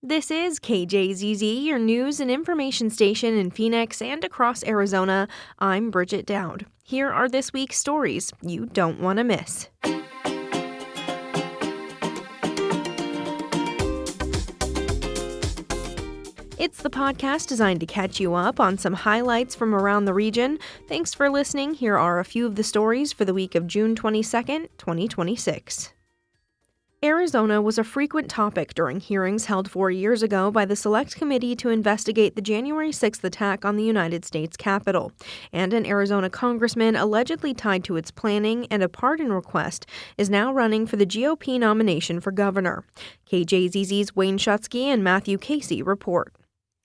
This is KJZZ, your news and information station in Phoenix and across Arizona. I'm Bridget Dowd. Here are this week's stories you don't want to miss. It's the podcast designed to catch you up on some highlights from around the region. Thanks for listening. Here are a few of the stories for the week of June 22nd, 2026. Arizona was a frequent topic during hearings held 4 years ago by the Select Committee to investigate the January 6th attack on the United States Capitol. And an Arizona congressman allegedly tied to its planning and a pardon request is now running for the GOP nomination for governor. KJZZ's Wayne Schutzke and Matthew Casey report.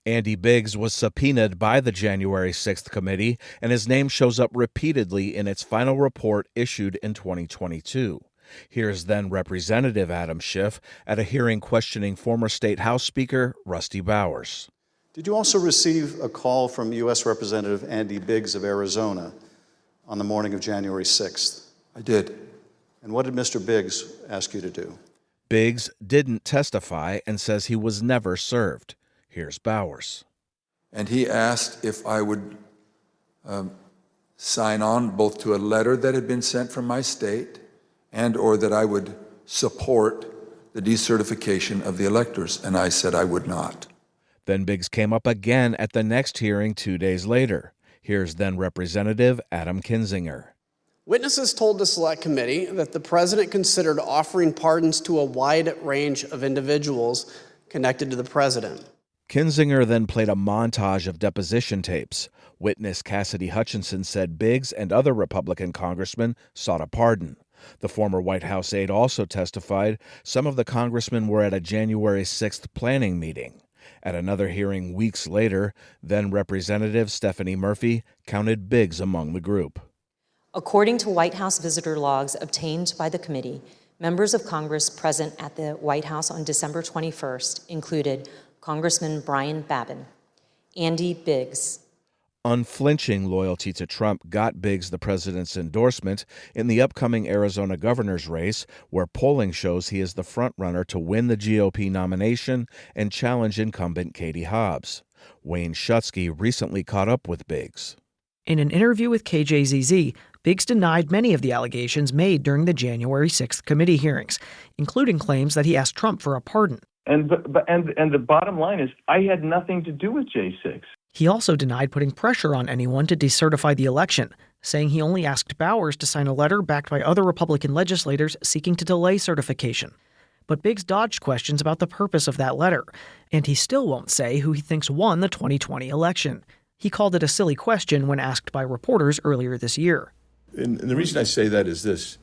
Andy Biggs was subpoenaed by the January 6th committee, and his name shows up repeatedly in its final report issued in 2022. Here's then Representative Adam Schiff at a hearing questioning former State House Speaker Rusty Bowers. Did you also receive a call from U.S. Representative Andy Biggs of Arizona on the morning of January 6th? I did. And what did Mr. Biggs ask you to do? Biggs didn't testify and says he was never served. Here's Bowers. And he asked if I would sign on both to a letter that had been sent from my state and or that I would support the decertification of the electors, and I said I would not. Then Biggs came up again at the next hearing 2 days later. Here's then Representative Adam Kinzinger. Witnesses told the Select Committee that the president considered offering pardons to a wide range of individuals connected to the president. Kinzinger then played a montage of deposition tapes. Witness Cassidy Hutchinson said Biggs and other Republican congressmen sought a pardon. The former White House aide also testified some of the congressmen were at a January 6th planning meeting. At another hearing weeks later, then Representative Stephanie Murphy counted Biggs among the group. According to White House visitor logs obtained by the committee, members of Congress present at the White House on December 21st included Congressman Brian Babin, Andy Biggs. Unflinching loyalty to Trump got Biggs the president's endorsement in the upcoming Arizona governor's race, where polling shows he is the frontrunner to win the GOP nomination and challenge incumbent Katie Hobbs. Wayne Schutzke recently caught up with Biggs. In an interview with KJZZ, Biggs denied many of the allegations made during the January 6th committee hearings, including claims that he asked Trump for a pardon. And the bottom line is, I had nothing to do with J6. He also denied putting pressure on anyone to decertify the election, saying he only asked Bowers to sign a letter backed by other Republican legislators seeking to delay certification. But Biggs dodged questions about the purpose of that letter, and he still won't say who he thinks won the 2020 election. He called it a silly question when asked by reporters earlier this year. And the reason I say that is this.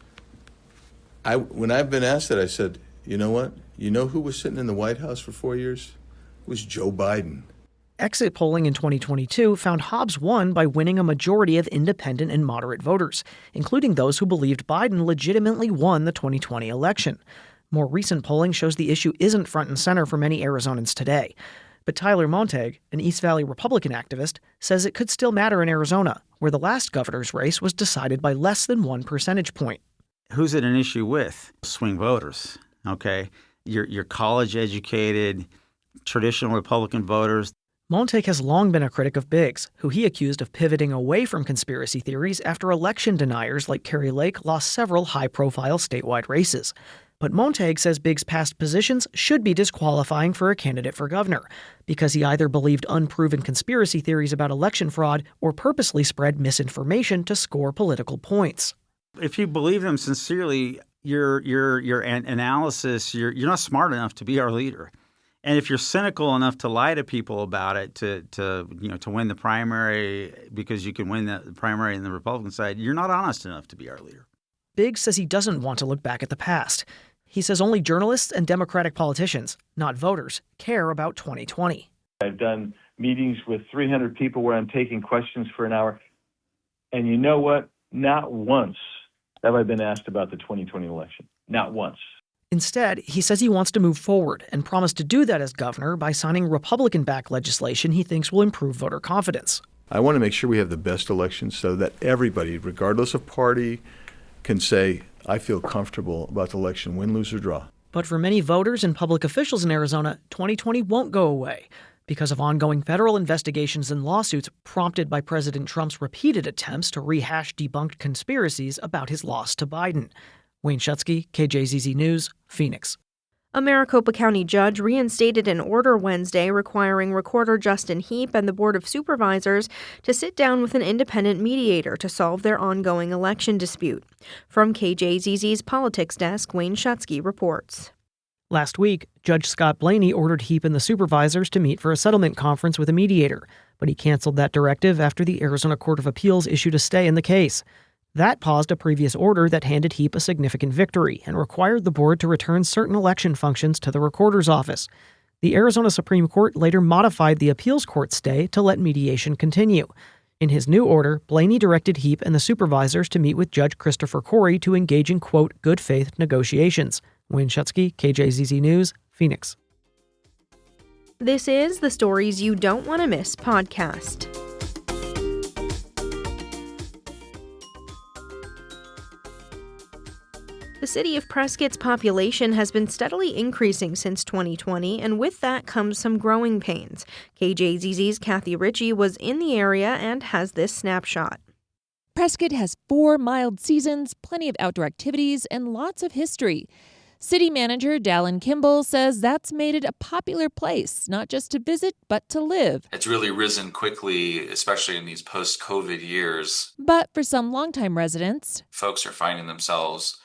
When I've been asked that, I said, you know what? You know who was sitting in the White House for 4 years? It was Joe Biden. Exit polling in 2022 found Hobbs won by winning a majority of independent and moderate voters, including those who believed Biden legitimately won the 2020 election. More recent polling shows the issue isn't front and center for many Arizonans today. But Tyler Montague, an East Valley Republican activist, says it could still matter in Arizona, where the last governor's race was decided by less than 1 percentage point. Who's it an issue with? Swing voters, okay? Your college-educated, traditional Republican voters. Montague has long been a critic of Biggs, who he accused of pivoting away from conspiracy theories after election deniers like Kari Lake lost several high-profile statewide races. But Montague says Biggs' past positions should be disqualifying for a candidate for governor, because he either believed unproven conspiracy theories about election fraud or purposely spread misinformation to score political points. If you believe them sincerely, your analysis, you're not smart enough to be our leader. And if you're cynical enough to lie to people about it, to win the primary because you can win the primary in the Republican side, you're not honest enough to be our leader. Biggs says he doesn't want to look back at the past. He says only journalists and Democratic politicians, not voters, care about 2020. I've done meetings with 300 people where I'm taking questions for an hour. And you know what? Not once have I been asked about the 2020 election. Not once. Instead, he says he wants to move forward and promised to do that as governor by signing Republican-backed legislation he thinks will improve voter confidence. I want to make sure we have the best elections so that everybody, regardless of party, can say, I feel comfortable about the election, win, lose, or draw. But for many voters and public officials in Arizona, 2020 won't go away because of ongoing federal investigations and lawsuits prompted by President Trump's repeated attempts to rehash debunked conspiracies about his loss to Biden. Wayne Schutsky, KJZZ News, Phoenix. A Maricopa County judge reinstated an order Wednesday requiring Recorder Justin Heap and the Board of Supervisors to sit down with an independent mediator to solve their ongoing election dispute. From KJZZ's Politics Desk, Wayne Schutsky reports. Last week, Judge Scott Blaney ordered Heap and the supervisors to meet for a settlement conference with a mediator, but he canceled that directive after the Arizona Court of Appeals issued a stay in the case. That paused a previous order that handed Heap a significant victory and required the board to return certain election functions to the recorder's office. The Arizona Supreme Court later modified the appeals court stay to let mediation continue. In his new order, Blaney directed Heap and the supervisors to meet with Judge Christopher Corey to engage in, quote, good faith negotiations. Wayne Schutsky, KJZZ News, Phoenix. This is the Stories You Don't Want to Miss podcast. The city of Prescott's population has been steadily increasing since 2020, and with that comes some growing pains. KJZZ's Kathy Ritchie was in the area and has this snapshot. Prescott has 4 mild seasons, plenty of outdoor activities, and lots of history. City manager Dallin Kimball says that's made it a popular place, not just to visit, but to live. It's really risen quickly, especially in these post-COVID years. But for some longtime residents, folks are finding themselves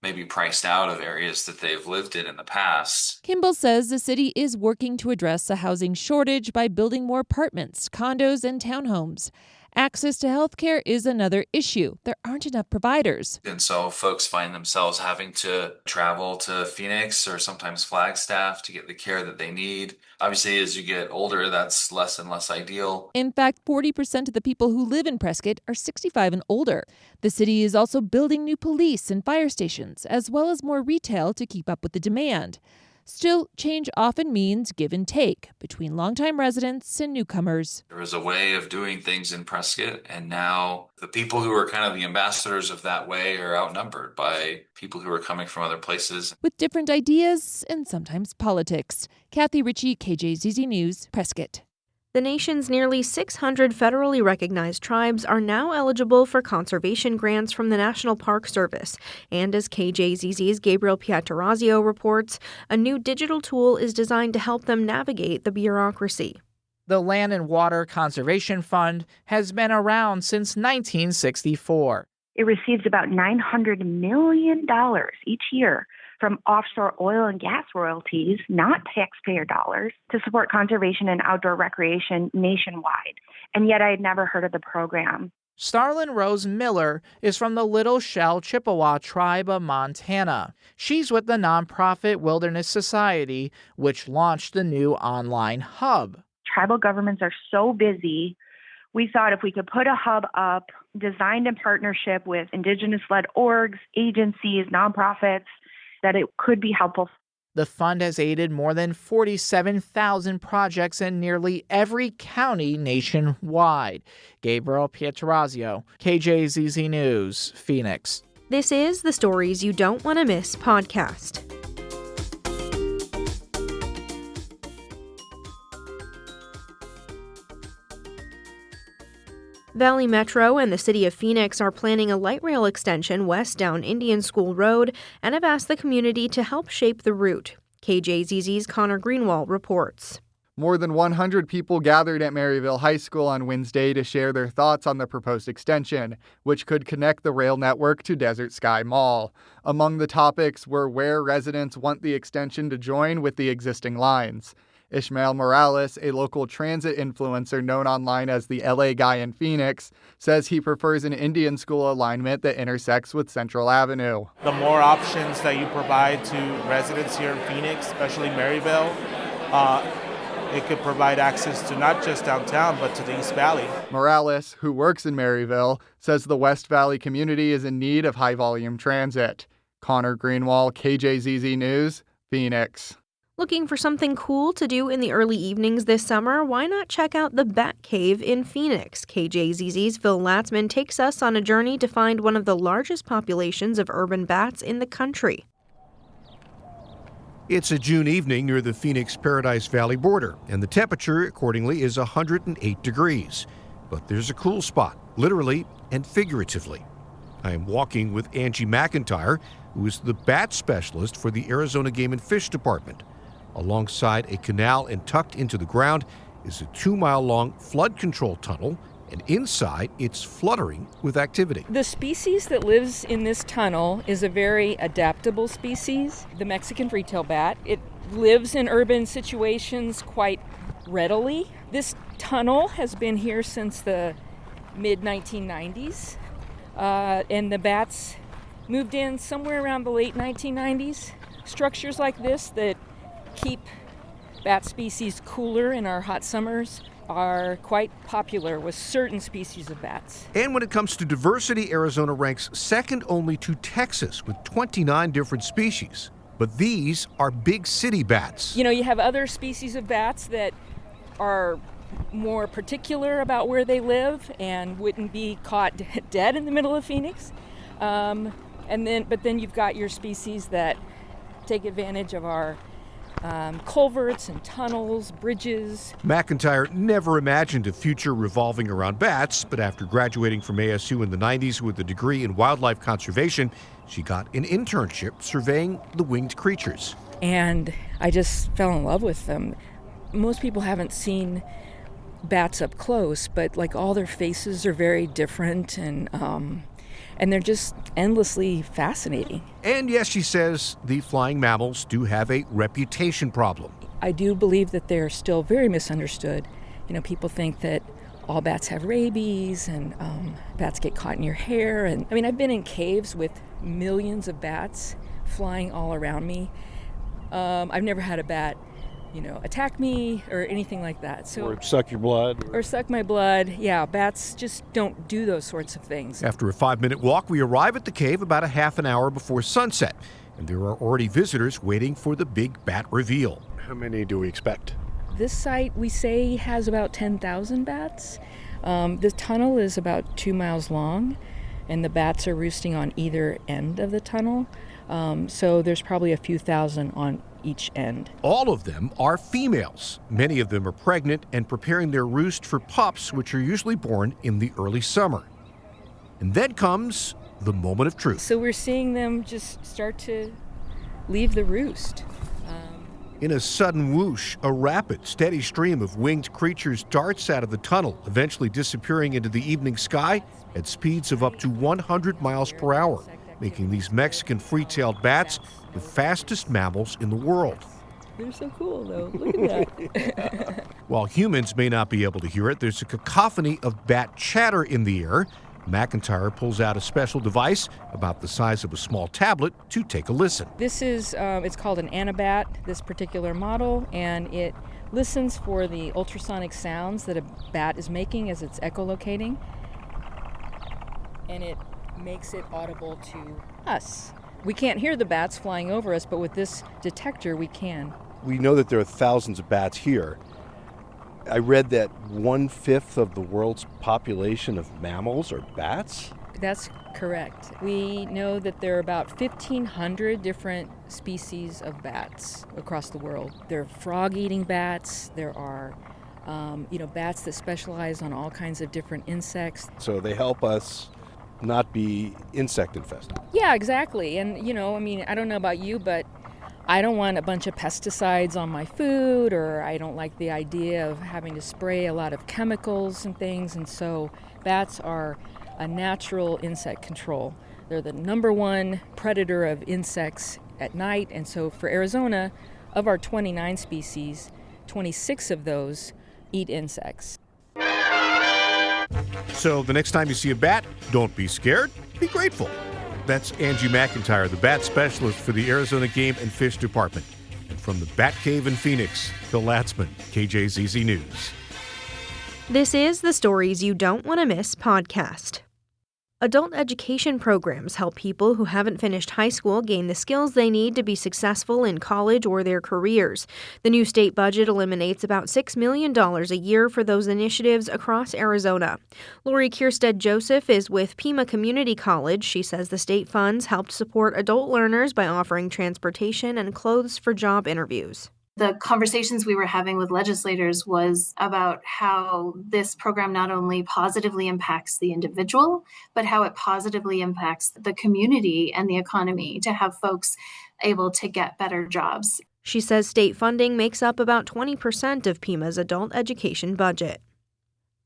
maybe priced out of areas that they've lived in the past. Kimball says the city is working to address a housing shortage by building more apartments, condos, and townhomes. Access to health care is another issue. There aren't enough providers. And so folks find themselves having to travel to Phoenix or sometimes Flagstaff to get the care that they need. Obviously, as you get older, that's less and less ideal. In fact, 40% of the people who live in Prescott are 65 and older. The city is also building new police and fire stations, as well as more retail to keep up with the demand. Still, change often means give and take between longtime residents and newcomers. There was a way of doing things in Prescott, and now the people who are kind of the ambassadors of that way are outnumbered by people who are coming from other places. With different ideas and sometimes politics. Kathy Ritchie, KJZZ News, Prescott. The nation's nearly 600 federally recognized tribes are now eligible for conservation grants from the National Park Service. And as KJZZ's Gabriel Piatterazio reports, a new digital tool is designed to help them navigate the bureaucracy. The Land and Water Conservation Fund has been around since 1964. It receives about $900 million each year from offshore oil and gas royalties, not taxpayer dollars, to support conservation and outdoor recreation nationwide. And yet I had never heard of the program. Starlin Rose Miller is from the Little Shell Chippewa tribe of Montana. She's with the nonprofit Wilderness Society, which launched the new online hub. Tribal governments are so busy. We thought if we could put a hub up, designed in partnership with Indigenous-led orgs, agencies, nonprofits, that it could be helpful. The fund has aided more than 47,000 projects in nearly every county nationwide. Gabriel Pietrazio, KJZZ News, Phoenix. This is the Stories You Don't Want to Miss podcast. Valley Metro and the city of Phoenix are planning a light rail extension west down Indian School Road and have asked the community to help shape the route. KJZZ's Connor Greenwald reports. More than 100 people gathered at Maryville High School on Wednesday to share their thoughts on the proposed extension, which could connect the rail network to Desert Sky Mall. Among the topics were where residents want the extension to join with the existing lines. Ishmael Morales, a local transit influencer known online as the LA Guy in Phoenix, says he prefers an Indian School alignment that intersects with Central Avenue. The more options that you provide to residents here in Phoenix, especially Maryville, it could provide access to not just downtown, but to the East Valley. Morales, who works in Maryville, says the West Valley community is in need of high-volume transit. Connor Greenwald, KJZZ News, Phoenix. Looking for something cool to do in the early evenings this summer? Why not check out the Bat Cave in Phoenix? KJZZ's Phil Latzman takes us on a journey to find one of the largest populations of urban bats in the country. It's a June evening near the Phoenix Paradise Valley border, and the temperature, accordingly, is 108 degrees. But there's a cool spot, literally and figuratively. I am walking with Angie McIntyre, who is the bat specialist for the Arizona Game and Fish Department. Alongside a canal and tucked into the ground is a 2-mile-long flood control tunnel, and inside it's fluttering with activity. The species that lives in this tunnel is a very adaptable species, the Mexican free-tail bat. It lives in urban situations quite readily. This tunnel has been here since the mid-1990s, and the bats moved in somewhere around the late 1990s. Structures like this that keep bat species cooler in our hot summers are quite popular with certain species of bats. And when it comes to diversity, Arizona ranks second only to Texas with 29 different species. But these are big city bats. You know, you have other species of bats that are more particular about where they live and wouldn't be caught dead in the middle of Phoenix. But then you've got your species that take advantage of our culverts and tunnels, bridges. McIntyre never imagined a future revolving around bats, but after graduating from ASU in the 90s with a degree in wildlife conservation, she got an internship surveying the winged creatures. And I just fell in love with them. Most people haven't seen bats up close, but like all their faces are very different, and they're just endlessly fascinating. And yes, she says the flying mammals do have a reputation problem. I do believe that they're still very misunderstood. You know, people think that all bats have rabies and bats get caught in your hair. And I mean, I've been in caves with millions of bats flying all around me. I've never had a bat, attack me or anything like that. So, or suck your blood. Or suck my blood. Yeah, bats just don't do those sorts of things. After a 5-minute walk, we arrive at the cave about a half an hour before sunset. And there are already visitors waiting for the big bat reveal. How many do we expect? This site, we say, has about 10,000 bats. The tunnel is about 2 miles long, and the bats are roosting on either end of the tunnel. So there's probably a few thousand on each end. All of them are females. Many of them are pregnant and preparing their roost for pups, which are usually born in the early summer. And then comes the moment of truth. So we're seeing them just start to leave the roost. In a sudden whoosh, a rapid, steady stream of winged creatures darts out of the tunnel, eventually disappearing into the evening sky at speeds of up to 100 miles per hour, making these Mexican free-tailed bats the fastest mammals in the world. They're so cool, though. Look at that. While humans may not be able to hear it, there's a cacophony of bat chatter in the air. McIntyre pulls out a special device about the size of a small tablet to take a listen. This is, it's called an Anabat, this particular model, and it listens for the ultrasonic sounds that a bat is making as it's echolocating, and it makes it audible to us. We can't hear the bats flying over us, but with this detector, we can. We know that there are thousands of bats here. I read that 1/5 of the world's population of mammals are bats? That's correct. We know that there are about 1,500 different species of bats across the world. There are frog-eating bats. There are, bats that specialize on all kinds of different insects. So they help us not be insect infested. Yeah, exactly. And, I don't know about you, but I don't want a bunch of pesticides on my food, or I don't like the idea of having to spray a lot of chemicals and things. And so bats are a natural insect control. They're the number one predator of insects at night. And so for Arizona, of our 29 species, 26 of those eat insects. So the next time you see a bat, don't be scared, be grateful. That's Angie McIntyre, the bat specialist for the Arizona Game and Fish Department. And from the Bat Cave in Phoenix, Phil Latzman, KJZZ News. This is the Stories You Don't Want to Miss podcast. Adult education programs help people who haven't finished high school gain the skills they need to be successful in college or their careers. The new state budget eliminates about $6 million a year for those initiatives across Arizona. Lori Kierstead-Joseph is with Pima Community College. She says the state funds helped support adult learners by offering transportation and clothes for job interviews. The conversations we were having with legislators was about how this program not only positively impacts the individual, but how it positively impacts the community and the economy to have folks able to get better jobs. She says state funding makes up about 20% of Pima's adult education budget.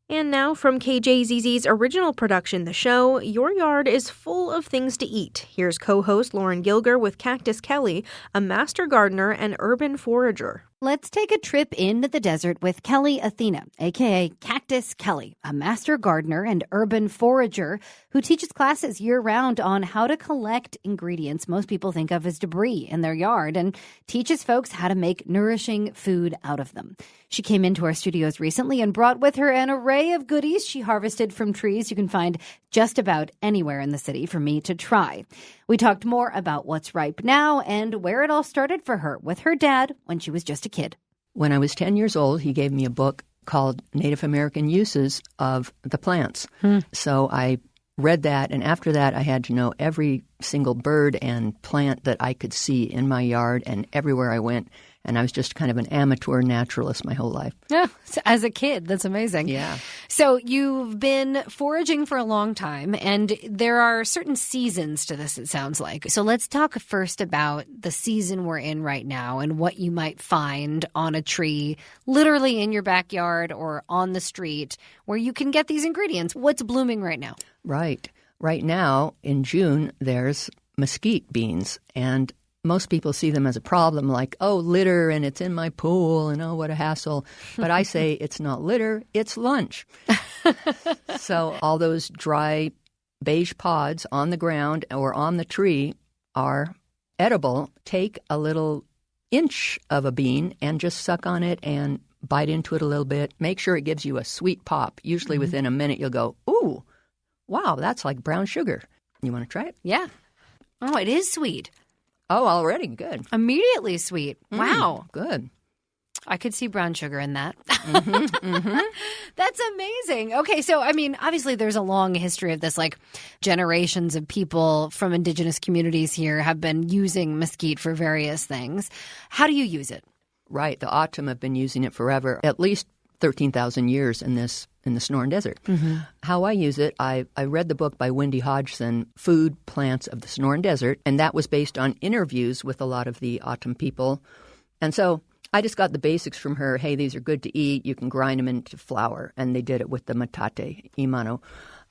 And now from KJZZ's original production, The Show, your yard is full of things to eat. Here's co-host Lauren Gilger with Cactus Kelly, a master gardener and urban forager. Let's take a trip into the desert with Kelly Athena, a.k.a. Cactus Kelly, a master gardener and urban forager who teaches classes year-round on how to collect ingredients most people think of as debris in their yard and teaches folks how to make nourishing food out of them. She came into our studios recently and brought with her an array of goodies she harvested from trees you can find just about anywhere in the city for me to try. We talked more about what's ripe now and where it all started for her with her dad when she was just a kid. When I was 10 years old, he gave me a book called Native American Uses of the Plants. So I read that, and after that, I had to know every single bird and plant that I could see in my yard and everywhere I went. And I was just kind of an amateur naturalist my whole life. Yeah, as a kid, that's amazing. Yeah. So you've been foraging for a long time, and there are certain seasons to this, it sounds like. So let's talk first about the season we're in right now and what you might find on a tree, literally in your backyard or on the street, where you can get these ingredients. What's blooming right now? Right. Right now, in June, there's mesquite beans, and most people see them as a problem, like, oh, litter, and it's in my pool, and oh, what a hassle. But I say it's not litter, it's lunch. So all those dry beige pods on the ground or on the tree are edible. Take a little inch of a bean and just suck on it and bite into it a little bit. Make sure it gives you a sweet pop. Usually within a minute you'll go, ooh, wow, that's like brown sugar. You want to try it? Yeah. Oh, it is sweet. Oh, already? Good. Immediately sweet. Wow. Good. I could see brown sugar in that. That's amazing. Okay, so, I mean, obviously there's a long history of this, like generations of people from indigenous communities here have been using mesquite for various things. How do you use it? Right. The O'odham have been using it forever, at least 13,000 years in the Sonoran Desert. How I use it, I read the book by Wendy Hodgson, Food Plants of the Sonoran Desert, and that was based on interviews with a lot of the O'odham people. And so I just got the basics from her. Hey, these are good to eat. You can grind them into flour. And they did it with the metate, imano.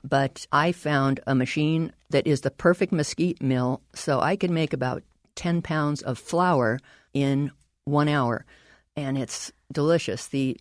But I found a machine that is the perfect mesquite mill, so I can make about 10 pounds of flour in 1 hour. And it's delicious. The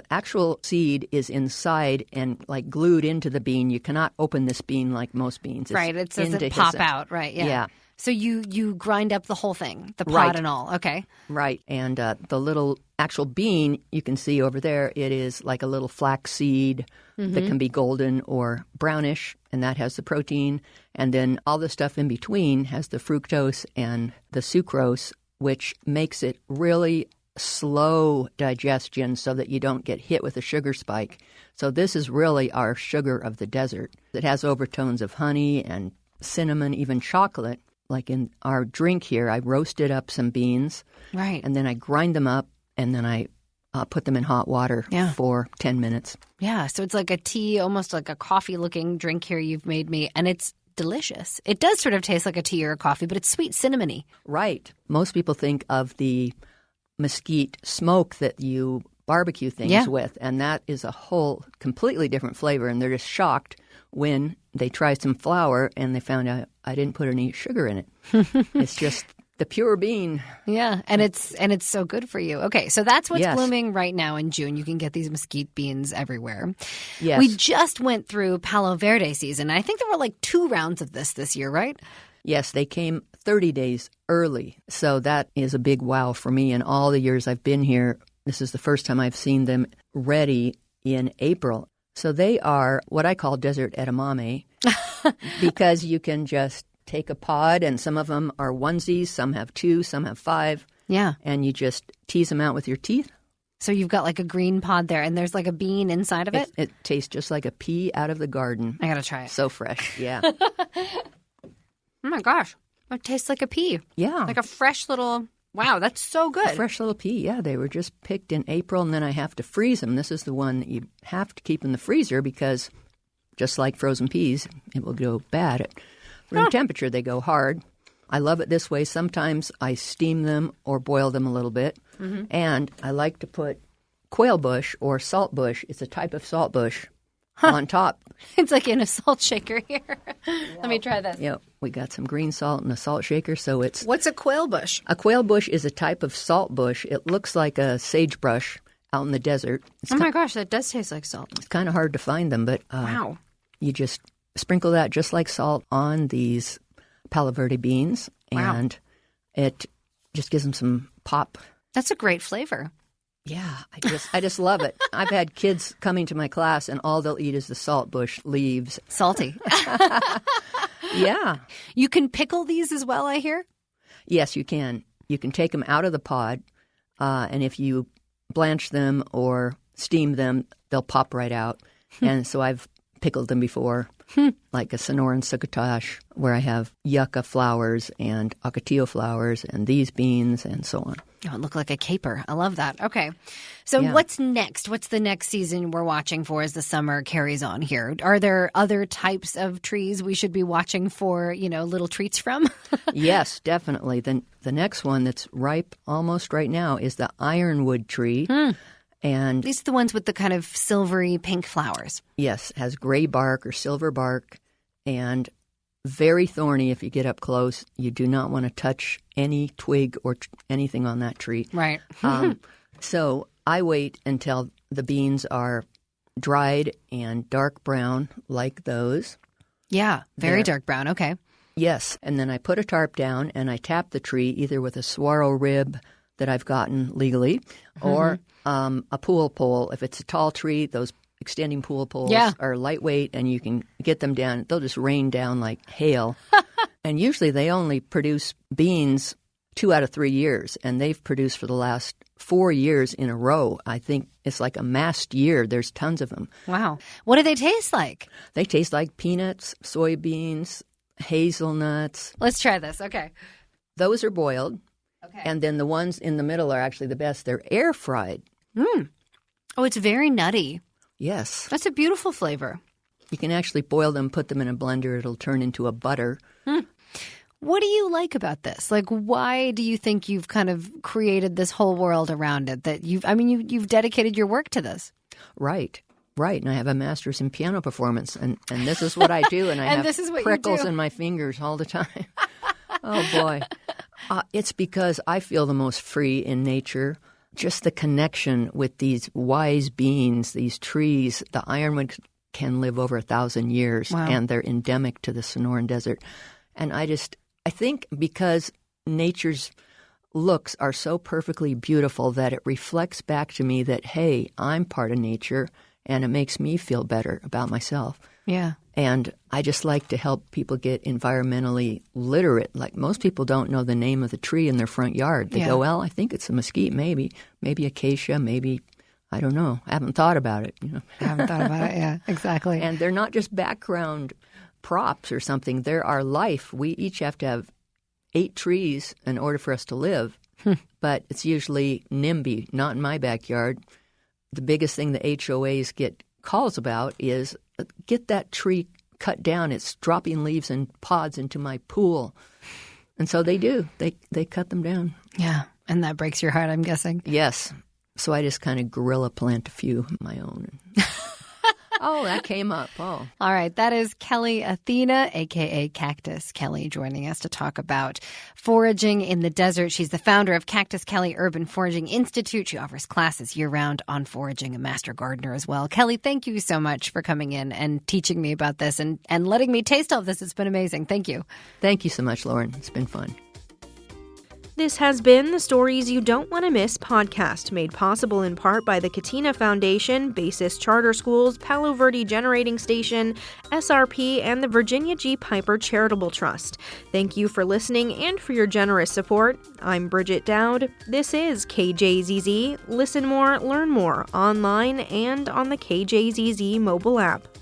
actual seed is inside and like glued into the bean. You cannot open this bean like most beans. Right, it doesn't pop out. Right, yeah. So you grind up the whole thing, the pod and all. Okay. Right, and the little actual bean you can see over there, it is like a little flax seed that can be golden or brownish, and that has the protein. And then all the stuff in between has the fructose and the sucrose, which makes it really slow digestion so that you don't get hit with a sugar spike. So this is really our sugar of the desert. It has overtones of honey and cinnamon, even chocolate. Like in our drink here, I roasted up some beans. Right. And then I grind them up, and then I put them in hot water for 10 minutes. Yeah, so it's like a tea, almost like a coffee-looking drink here you've made me, and it's delicious. It does sort of taste like a tea or a coffee, but it's sweet cinnamony. Right. Most people think of the mesquite smoke that you barbecue things with, and that is a whole completely different flavor, and they're just shocked when they try some flour and they found out I didn't put any sugar in it. It's just the pure bean. Yeah, and it's so good for you. Okay, so that's what's blooming right now in June. You can get these mesquite beans everywhere. Yes. We just went through Palo Verde season. I think there were like 2 rounds of this year, right? Yes, they came 30 days early. So that is a big wow for me. In all the years I've been here, this is the first time I've seen them ready in April. So they are what I call desert edamame. because you can just take a pod, and some of them are onesies, some have 2, some have 5. Yeah. And you just tease them out with your teeth. So you've got like a green pod there, and there's like a bean inside of it? It tastes just like a pea out of the garden. I got to try it. So fresh, yeah. Oh my gosh. It tastes like a pea. Yeah. Like a fresh little, wow, that's so good. A fresh little pea, yeah. They were just picked in April, and then I have to freeze them. This is the one that you have to keep in the freezer because just like frozen peas, it will go bad at room temperature. They go hard. I love it this way. Sometimes I steam them or boil them a little bit. Mm-hmm. And I like to put quail bush or salt bush. It's a type of salt bush on top. It's like in a salt shaker here. Let me try this. Yeah, we got some green salt in a salt shaker. So it's What's a quail bush? A quail bush is a type of salt bush. It looks like a sagebrush out in the desert. Oh my gosh, that does taste like salt. It's kind of hard to find them, but wow. You just sprinkle that just like salt on these Palo Verde beans, and it just gives them some pop. That's a great flavor. Yeah, I just love it. I've had kids coming to my class, and all they'll eat is the salt bush leaves. Salty. Yeah. You can pickle these as well, I hear? Yes, you can. You can take them out of the pod, and if you blanch them or steam them, they'll pop right out. And so I've pickled them before, like a Sonoran succotash, where I have yucca flowers and ocotillo flowers and these beans and so on. Oh, it looked like a caper. I love that. Okay. So what's next? What's the next season we're watching for as the summer carries on here? Are there other types of trees we should be watching for, little treats from? Yes, definitely. The next one that's ripe almost right now is the ironwood tree. And these are the ones with the kind of silvery pink flowers. Yes, has gray bark or silver bark and very thorny if you get up close. You do not want to touch any twig or anything on that tree. Right. So I wait until the beans are dried and dark brown like those. Yeah, very dark brown. Okay. Yes, and then I put a tarp down and I tap the tree either with a saguaro rib that I've gotten legally or a pool pole. If it's a tall tree, those extending pool poles are lightweight and you can get them down. They'll just rain down like hail. And usually they only produce beans 2 out of 3 years, and they've produced for the last 4 years in a row. I think it's like a massed year. There's tons of them. Wow. What do they taste like? They taste like peanuts, soybeans, hazelnuts. Let's try this. Okay. Those are boiled. Okay. And then the ones in the middle are actually the best. They're air fried. Oh, it's very nutty. Yes. That's a beautiful flavor. You can actually boil them, put them in a blender. It'll turn into a butter. What do you like about this? Like, why do you think you've kind of created this whole world around it? That you've dedicated your work to this. Right. And I have a master's in piano performance, and this is what I do, and I And have this is what you prickles do. in my fingers all the time. Oh, boy. It's because I feel the most free in nature. Just the connection with these wise beings, these trees. The ironwood can live over 1,000 years, and they're endemic to the Sonoran Desert. And I think because nature's looks are so perfectly beautiful that it reflects back to me that, hey, I'm part of nature, and it makes me feel better about myself. Yeah. And I just like to help people get environmentally literate. Like most people don't know the name of the tree in their front yard. They go, well, I think it's a mesquite, maybe acacia, maybe, I don't know. I haven't thought about it. I haven't thought about it. Yeah, exactly. And they're not just background props or something. They're our life. We each have to have 8 trees in order for us to live. But it's usually NIMBY, not in my backyard. The biggest thing the HOAs get calls about is get that tree cut down. It's dropping leaves and pods into my pool. And so they do. They cut them down. Yeah. And that breaks your heart, I'm guessing. Yes. So I just kind of guerrilla plant a few of my own. Oh, that came up. Oh. All right. That is Kelly Athena, a.k.a. Cactus Kelly, joining us to talk about foraging in the desert. She's the founder of Cactus Kelly Urban Foraging Institute. She offers classes year-round on foraging, a master gardener as well. Kelly, thank you so much for coming in and teaching me about this and letting me taste all of this. It's been amazing. Thank you. Thank you so much, Lauren. It's been fun. This has been the Stories You Don't Want to Miss podcast, made possible in part by the Katina Foundation, Basis Charter Schools, Palo Verde Generating Station, SRP, and the Virginia G. Piper Charitable Trust. Thank you for listening and for your generous support. I'm Bridget Dowd. This is KJZZ. Listen more, learn more, online and on the KJZZ mobile app.